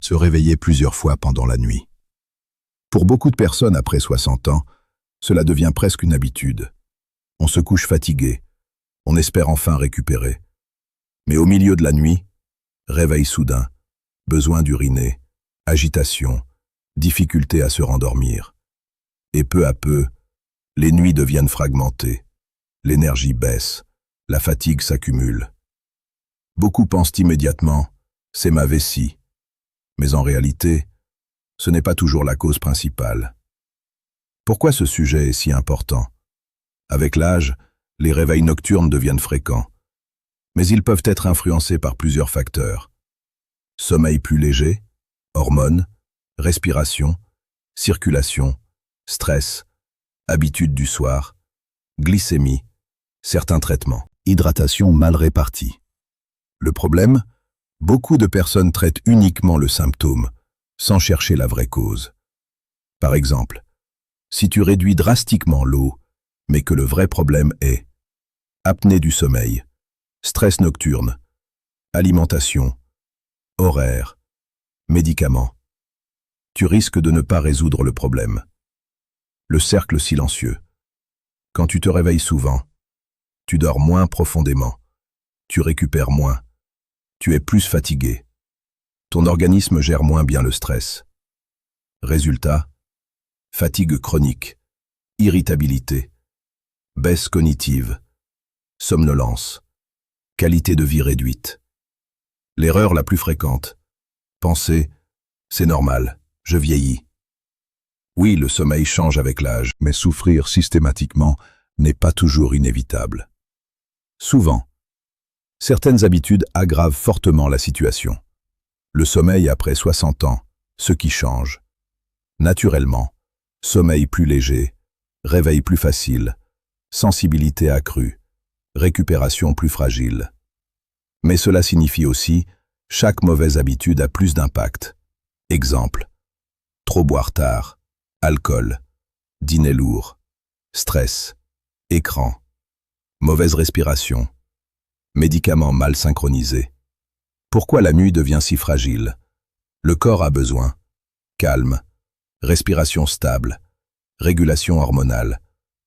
se réveiller plusieurs fois pendant la nuit. Pour beaucoup de personnes après 60 ans, cela devient presque une habitude. On se couche fatigué, on espère enfin récupérer. Mais au milieu de la nuit, réveil soudain, besoin d'uriner, agitation, difficulté à se rendormir. Et peu à peu, les nuits deviennent fragmentées, l'énergie baisse, la fatigue s'accumule. Beaucoup pensent immédiatement « c'est ma vessie », mais en réalité, ce n'est pas toujours la cause principale. Pourquoi ce sujet est si important? Avec l'âge, les réveils nocturnes deviennent fréquents, mais ils peuvent être influencés par plusieurs facteurs. Sommeil plus léger, hormones, respiration, circulation, stress, habitude du soir, glycémie, certains traitements. Hydratation mal répartie. Le problème? Beaucoup de personnes traitent uniquement le symptôme, sans chercher la vraie cause. Par exemple, si tu réduis drastiquement l'eau, mais que le vrai problème est apnée du sommeil, stress nocturne, alimentation, horaire, médicaments, tu risques de ne pas résoudre le problème. Le cercle silencieux. Quand tu te réveilles souvent, tu dors moins profondément, tu récupères moins, tu es plus fatigué. Ton organisme gère moins bien le stress. Résultat, fatigue chronique, irritabilité, baisse cognitive, somnolence, qualité de vie réduite. L'erreur la plus fréquente, penser « c'est normal, je vieillis ». Oui, le sommeil change avec l'âge, mais souffrir systématiquement n'est pas toujours inévitable. Souvent, certaines habitudes aggravent fortement la situation. Le sommeil après 60 ans, ce qui change. Naturellement, sommeil plus léger, réveil plus facile, sensibilité accrue, récupération plus fragile. Mais cela signifie aussi, chaque mauvaise habitude a plus d'impact. Exemple, trop boire tard, alcool, dîner lourd, stress, écran, mauvaise respiration, médicaments mal synchronisés. Pourquoi la nuit devient si fragile? Le corps a besoin calme, respiration stable, régulation hormonale,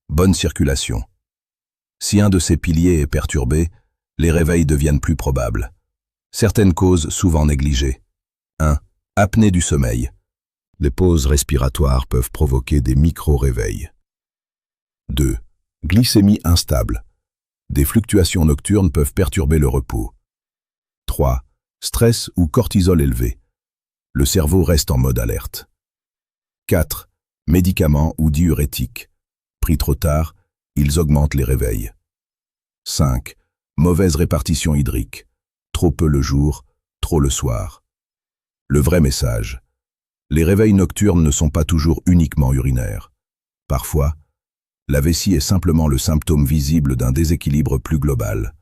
bonne circulation. Si un de ces piliers est perturbé, les réveils deviennent plus probables. Certaines causes souvent négligées. 1. Apnée du sommeil. Les pauses respiratoires peuvent provoquer des micro-réveils. 2. Glycémie instable. Des fluctuations nocturnes peuvent perturber le repos. 3. Stress ou cortisol élevé. Le cerveau reste en mode alerte. 4. Médicaments ou diurétiques. Pris trop tard, ils augmentent les réveils. 5. Mauvaise répartition hydrique. Trop peu le jour, trop le soir. Le vrai message. Les réveils nocturnes ne sont pas toujours uniquement urinaires. Parfois, la vessie est simplement le symptôme visible d'un déséquilibre plus global.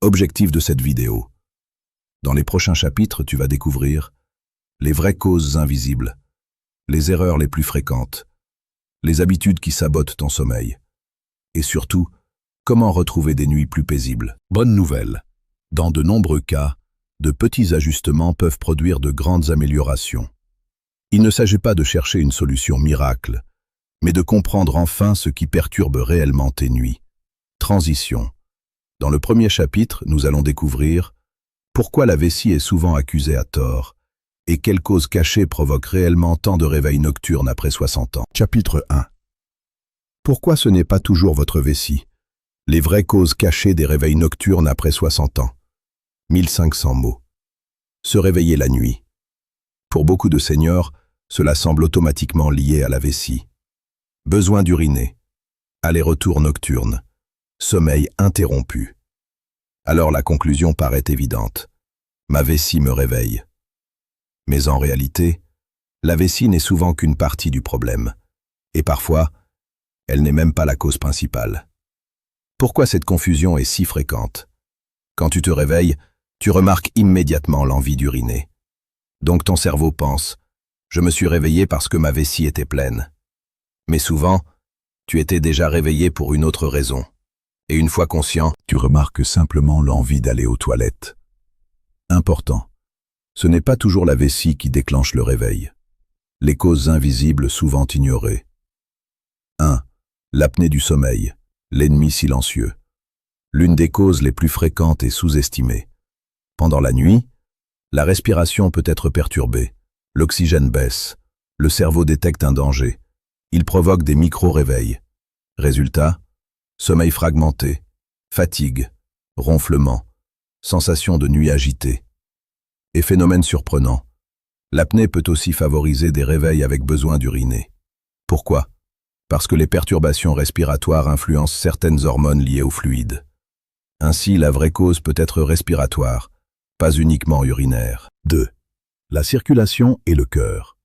Objectif de cette vidéo. Dans les prochains chapitres, tu vas découvrir les vraies causes invisibles, les erreurs les plus fréquentes, les habitudes qui sabotent ton sommeil, et surtout, comment retrouver des nuits plus paisibles. Bonne nouvelle. Dans de nombreux cas, de petits ajustements peuvent produire de grandes améliorations. Il ne s'agit pas de chercher une solution miracle, mais de comprendre enfin ce qui perturbe réellement tes nuits. Transition. Dans le premier chapitre, nous allons découvrir pourquoi la vessie est souvent accusée à tort et quelles causes cachées provoquent réellement tant de réveils nocturnes après 60 ans. Chapitre 1. Pourquoi ce n'est pas toujours votre vessie? Les vraies causes cachées des réveils nocturnes après 60 ans. 1500 mots. Se réveiller la nuit. Pour beaucoup de seniors, cela semble automatiquement lié à la vessie. Besoin d'uriner. Aller-retour nocturne. Sommeil interrompu. Alors la conclusion paraît évidente. Ma vessie me réveille. Mais en réalité, la vessie n'est souvent qu'une partie du problème. Et parfois, elle n'est même pas la cause principale. Pourquoi cette confusion est si fréquente? Quand tu te réveilles, tu remarques immédiatement l'envie d'uriner. Donc ton cerveau pense « Je me suis réveillé parce que ma vessie était pleine ». Mais souvent, tu étais déjà réveillé pour une autre raison. Et une fois conscient, tu remarques simplement l'envie d'aller aux toilettes. Important. Ce n'est pas toujours la vessie qui déclenche le réveil. Les causes invisibles souvent ignorées. 1. L'apnée du sommeil, l'ennemi silencieux. L'une des causes les plus fréquentes et sous-estimées. Pendant la nuit, la respiration peut être perturbée, l'oxygène baisse, le cerveau détecte un danger. Il provoque des micro-réveils. Résultat, sommeil fragmenté, fatigue, ronflement, sensation de nuit agitée. Et phénomène surprenant, l'apnée peut aussi favoriser des réveils avec besoin d'uriner. Pourquoi? Parce que les perturbations respiratoires influencent certaines hormones liées au fluide. Ainsi, la vraie cause peut être respiratoire, pas uniquement urinaire. 2. La circulation et le cœur.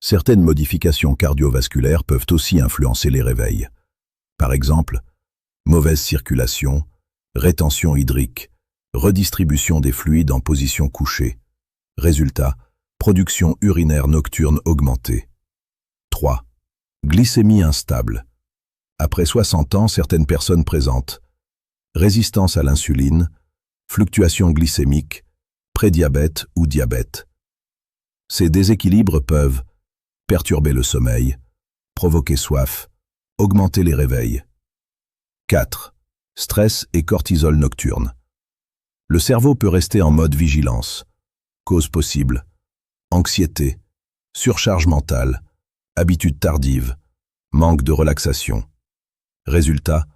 Certaines modifications cardiovasculaires peuvent aussi influencer les réveils. Par exemple, mauvaise circulation, rétention hydrique, redistribution des fluides en position couchée. Résultat, production urinaire nocturne augmentée. 3. Glycémie instable. Après 60 ans, certaines personnes présentent résistance à l'insuline, fluctuation glycémique, prédiabète ou diabète. Ces déséquilibres peuvent perturber le sommeil, provoquer soif, augmenter les réveils. 4. Stress et cortisol nocturne. Le cerveau peut rester en mode vigilance. Cause possible: anxiété, surcharge mentale, habitudes tardives, manque de relaxation. Résultat,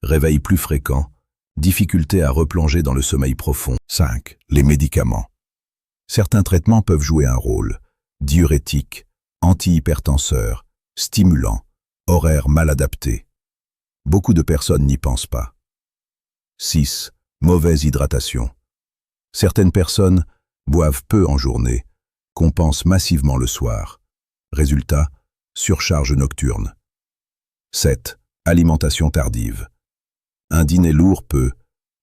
réveil plus fréquent, difficulté à replonger dans le sommeil profond. 5. Les médicaments. Certains traitements peuvent jouer un rôle: diurétiques, antihypertenseurs, stimulants, horaires mal adaptés. Beaucoup de personnes n'y pensent pas. 6. Mauvaise hydratation. Certaines personnes boivent peu en journée, compensent massivement le soir. Résultat, surcharge nocturne. 7. Alimentation tardive. Un dîner lourd peut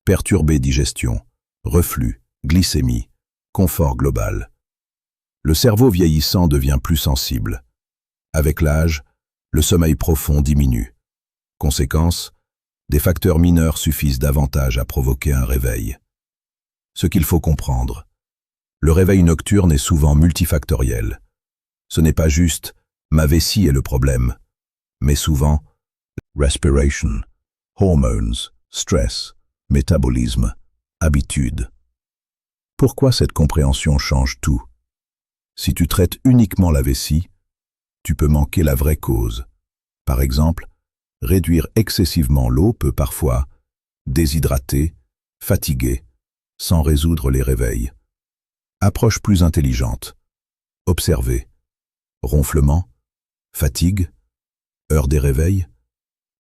perturber digestion, reflux, glycémie, confort global. Le cerveau vieillissant devient plus sensible. Avec l'âge, le sommeil profond diminue. Conséquence, des facteurs mineurs suffisent davantage à provoquer un réveil. Ce qu'il faut comprendre: le réveil nocturne est souvent multifactoriel. Ce n'est pas juste « ma vessie est le problème », mais souvent respiration, hormones, stress, métabolisme, habitude. Pourquoi cette compréhension change tout? Si tu traites uniquement la vessie, tu peux manquer la vraie cause. Par exemple, réduire excessivement l'eau peut parfois déshydrater, fatiguer, sans résoudre les réveils. Approche plus intelligente. Observer. Ronflement, fatigue, heure des réveils,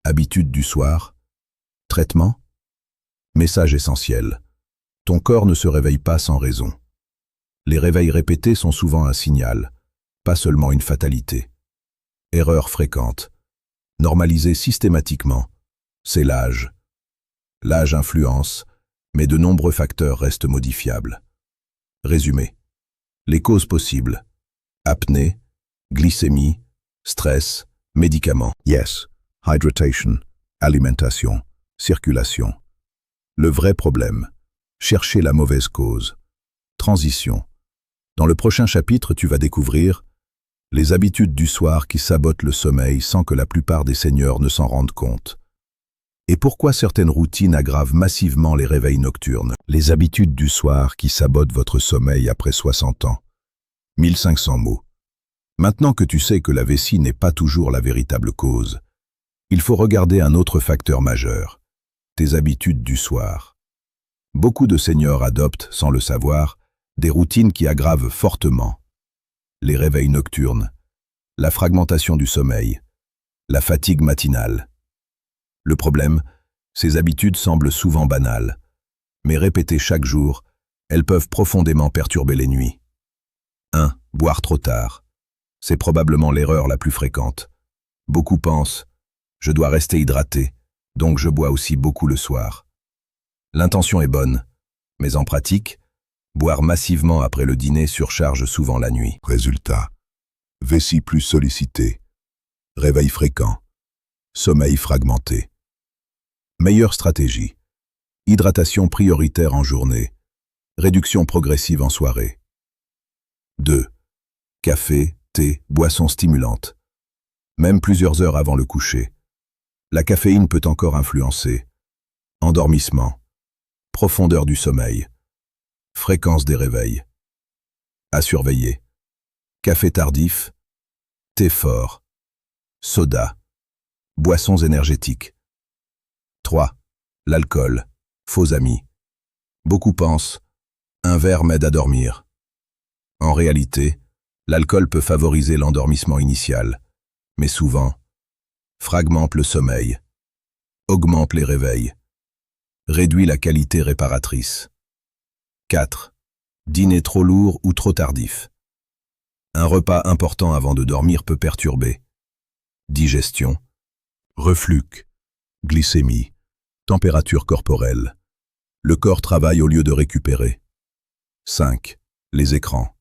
habitude du soir, traitement. Message essentiel: ton corps ne se réveille pas sans raison. Les réveils répétés sont souvent un signal, pas seulement une fatalité. Erreur fréquente: normaliser systématiquement. C'est l'âge. L'âge influence, mais de nombreux facteurs restent modifiables. Résumé. Les causes possibles: apnée, glycémie, stress, médicaments. Yes. Hydratation, alimentation, circulation. Le vrai problème: chercher la mauvaise cause. Transition. Dans le prochain chapitre, tu vas découvrir les habitudes du soir qui sabotent le sommeil sans que la plupart des seigneurs ne s'en rendent compte. Et pourquoi certaines routines aggravent massivement les réveils nocturnes. Les habitudes du soir qui sabotent votre sommeil après 60 ans. 1500 mots. Maintenant que tu sais que la vessie n'est pas toujours la véritable cause, il faut regarder un autre facteur majeur: tes habitudes du soir. Beaucoup de seniors adoptent, sans le savoir, des routines qui aggravent fortement les réveils nocturnes, la fragmentation du sommeil, la fatigue matinale. Le problème, ces habitudes semblent souvent banales, mais répétées chaque jour, elles peuvent profondément perturber les nuits. 1. Boire trop tard. C'est probablement l'erreur la plus fréquente. Beaucoup pensent « je dois rester hydraté, donc je bois aussi beaucoup le soir ». L'intention est bonne, mais en pratique, boire massivement après le dîner surcharge souvent la nuit. Résultat: vessie plus sollicitée, réveil fréquent, sommeil fragmenté. Meilleure stratégie: hydratation prioritaire en journée, réduction progressive en soirée. 2. Café, thé, boissons stimulantes. Même plusieurs heures avant le coucher. La caféine peut encore influencer. Endormissement. Profondeur du sommeil. Fréquence des réveils. À surveiller. Café tardif. Thé fort. Soda. Boissons énergétiques. 3. L'alcool. Faux amis. Beaucoup pensent « un verre m'aide à dormir ». En réalité, l'alcool peut favoriser l'endormissement initial, mais souvent, fragmente le sommeil, augmente les réveils, réduit la qualité réparatrice. 4. Dîner trop lourd ou trop tardif. Un repas important avant de dormir peut perturber. Digestion, reflux, glycémie, température corporelle. Le corps travaille au lieu de récupérer. 5. Les écrans.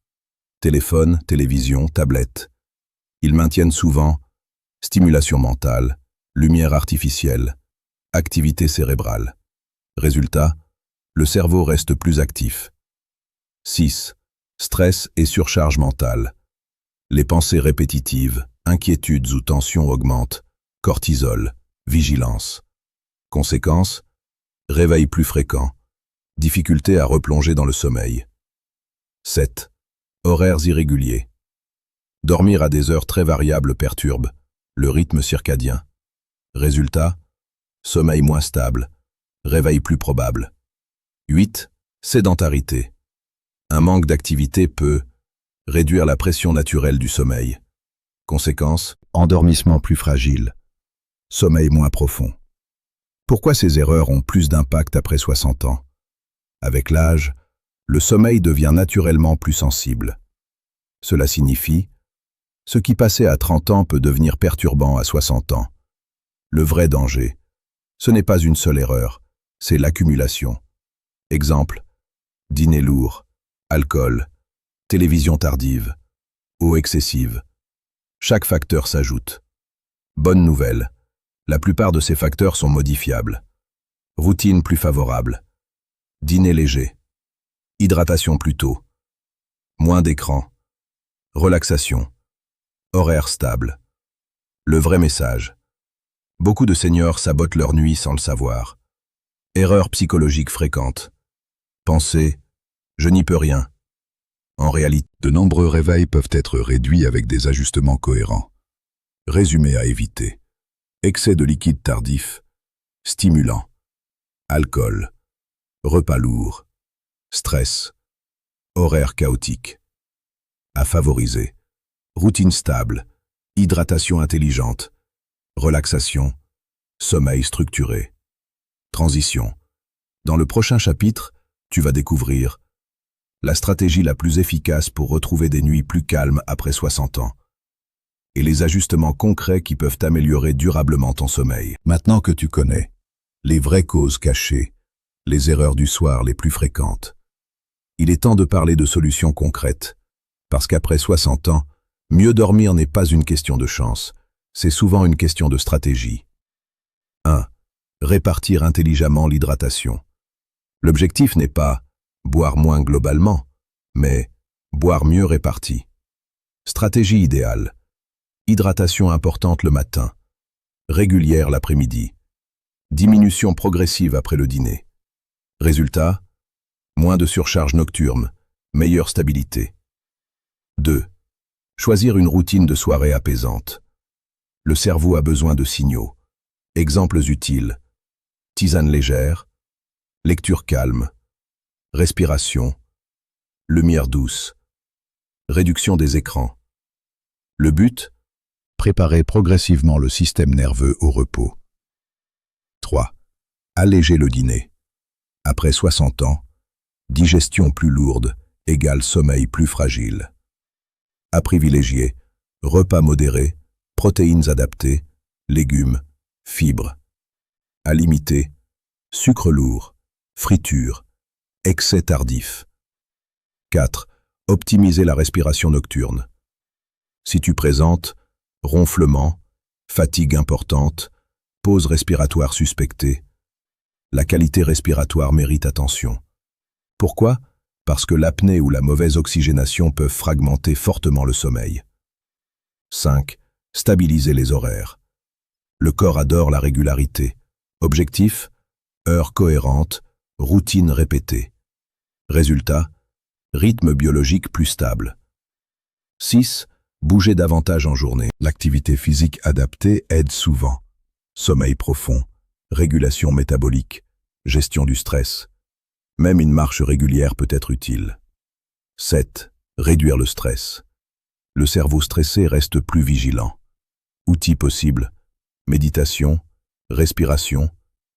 Téléphone, télévision, tablette. Ils maintiennent souvent stimulation mentale, lumière artificielle, activité cérébrale. Résultat, le cerveau reste plus actif. 6. Stress et surcharge mentale. Les pensées répétitives, inquiétudes ou tensions augmentent, cortisol, vigilance. Conséquence, réveil plus fréquent, difficulté à replonger dans le sommeil. 7. Horaires irréguliers. Dormir à des heures très variables perturbe le rythme circadien. Résultat, sommeil moins stable, réveil plus probable. 8. Sédentarité. Un manque d'activité peut réduire la pression naturelle du sommeil. Conséquence, endormissement plus fragile, sommeil moins profond. Pourquoi ces erreurs ont plus d'impact après 60 ans? Avec l'âge, le sommeil devient naturellement plus sensible. Cela signifie, ce qui passait à 30 ans peut devenir perturbant à 60 ans. Le vrai danger, ce n'est pas une seule erreur, c'est l'accumulation. Exemple, dîner lourd, alcool, télévision tardive, eau excessive. Chaque facteur s'ajoute. Bonne nouvelle, la plupart de ces facteurs sont modifiables. Routine plus favorable. Dîner léger. Hydratation plus tôt. Moins d'écran. Relaxation. Horaire stable. Le vrai message. Beaucoup de seniors sabotent leur nuit sans le savoir. Erreur psychologique fréquente. Pensée, je n'y peux rien. En réalité, de nombreux réveils peuvent être réduits avec des ajustements cohérents. Résumé à éviter. Excès de liquide tardif, stimulant, alcool, repas lourd, stress, horaire chaotique. À favoriser. Routine stable, hydratation intelligente, relaxation, sommeil structuré. Transition. Dans le prochain chapitre, tu vas découvrir la stratégie la plus efficace pour retrouver des nuits plus calmes après 60 ans et les ajustements concrets qui peuvent améliorer durablement ton sommeil. Maintenant que tu connais les vraies causes cachées, les erreurs du soir les plus fréquentes, il est temps de parler de solutions concrètes, parce qu'après 60 ans, mieux dormir n'est pas une question de chance, c'est souvent une question de stratégie. 1. Répartir intelligemment l'hydratation. L'objectif n'est pas boire moins globalement, mais boire mieux réparti. Stratégie idéale. Hydratation importante le matin, régulière l'après-midi, diminution progressive après le dîner. Résultat, moins de surcharge nocturne, meilleure stabilité. 2. Choisir une routine de soirée apaisante. Le cerveau a besoin de signaux. Exemples utiles. Tisane légère, lecture calme, respiration, lumière douce, réduction des écrans. Le but, préparer progressivement le système nerveux au repos. 3. Alléger le dîner. Après 60 ans, digestion plus lourde égale sommeil plus fragile. À privilégier, repas modérés, protéines adaptées, légumes, fibres. À limiter, sucre lourd, friture, excès tardif. 4. Optimiser la respiration nocturne. Si tu présentes ronflement, fatigue importante, pause respiratoire suspectée, la qualité respiratoire mérite attention. Pourquoi? parce que l'apnée ou la mauvaise oxygénation peuvent fragmenter fortement le sommeil. 5. Stabiliser les horaires. Le corps adore la régularité. Objectif: heures cohérentes, routine répétée. Résultat: rythme biologique plus stable. 6. Bouger davantage en journée. L'activité physique adaptée aide souvent. Sommeil profond, régulation métabolique, gestion du stress. Même une marche régulière peut être utile. 7. Réduire le stress. Le cerveau stressé reste plus vigilant. Outils possibles: méditation, respiration,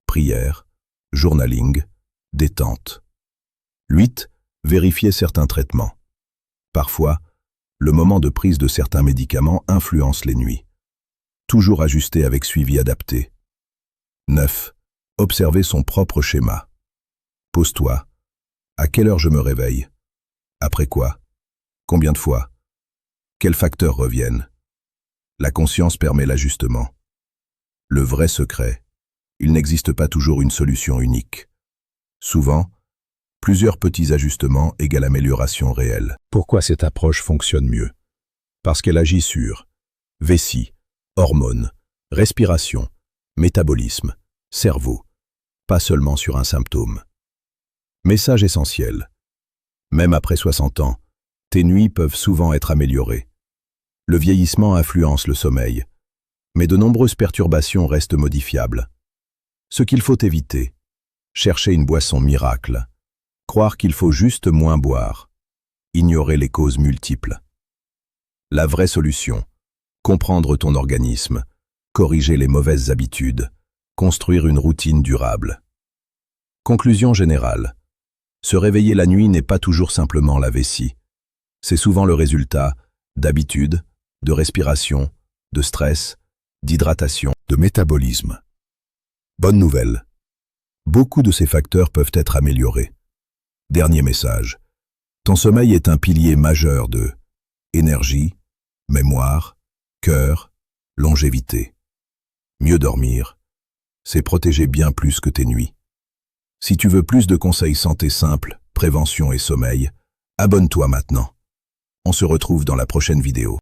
prière, journaling, détente. 8. Vérifier certains traitements. Parfois, le moment de prise de certains médicaments influence les nuits. Toujours ajuster avec suivi adapté. 9. Observer son propre schéma. Pose-toi. À quelle heure je me réveille? Après quoi? Combien de fois? Quels facteurs reviennent? La conscience permet l'ajustement. Le vrai secret: il n'existe pas toujours une solution unique. Souvent, plusieurs petits ajustements égale amélioration réelle. Pourquoi cette approche fonctionne mieux? Parce qu'elle agit sur vessie, hormones, respiration, métabolisme, cerveau, pas seulement sur un symptôme. Message essentiel: même après 60 ans, tes nuits peuvent souvent être améliorées. Le vieillissement influence le sommeil, mais de nombreuses perturbations restent modifiables. Ce qu'il faut éviter: chercher une boisson miracle, croire qu'il faut juste moins boire, ignorer les causes multiples. La vraie solution: comprendre ton organisme, corriger les mauvaises habitudes, construire une routine durable. Conclusion générale: se réveiller la nuit n'est pas toujours simplement la vessie. C'est souvent le résultat d'habitudes, de respiration, de stress, d'hydratation, de métabolisme. Bonne nouvelle: beaucoup de ces facteurs peuvent être améliorés. Dernier message: ton sommeil est un pilier majeur de énergie, mémoire, cœur, longévité. Mieux dormir, c'est protéger bien plus que tes nuits. Si tu veux plus de conseils santé simples, prévention et sommeil, abonne-toi maintenant. On se retrouve dans la prochaine vidéo.